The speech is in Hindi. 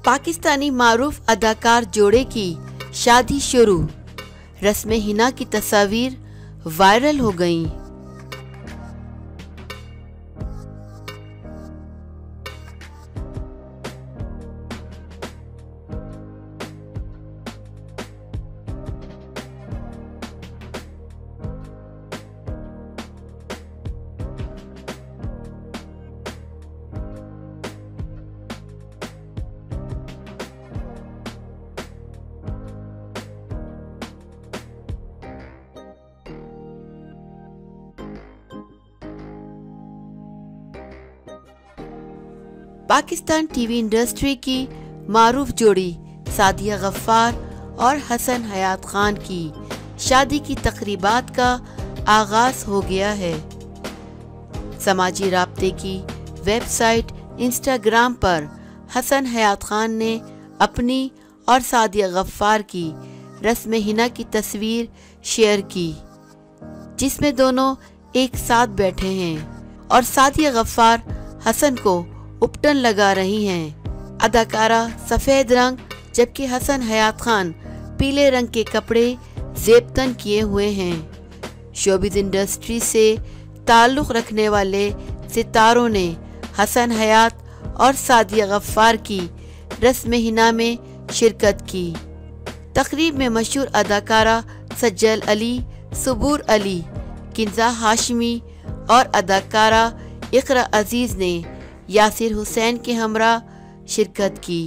पाकिस्तानी मारूफ अदाकार जोड़े की शादी शुरू। रस्म हिना की तस्वीर वायरल हो गईं। पाकिस्तान टीवी इंडस्ट्री की मारूफ जोड़ी सादिया गफ्फार और हसन हयात खान की शादी की तकरीबात का आगाज हो गया है। समाजी राब्ते की वेबसाइट इंस्टाग्राम पर हसन हयात खान ने अपनी और सादिया गफ्फार की रस्म हिना की तस्वीर शेयर की, जिसमें दोनों एक साथ बैठे हैं और सादिया गफ्फार हसन को उपटन लगा रही हैं। अदाकारा सफेद रंग जबकि हसन हयात खान पीले रंग के कपड़े जेबतन किए हुए हैं। शोबिज़ इंडस्ट्री से ताल्लुक़ रखने वाले सितारों ने हसन हयात और सादिया गफ्फार की रस्म हिना में शिरकत की। तकरीब में मशहूर अदाकारा सज्जल अली, सुबूर अली, किंजा हाशमी और अदाकारा इकरा अजीज़ ने यासिर हुसैन के हमरा शिरकत की।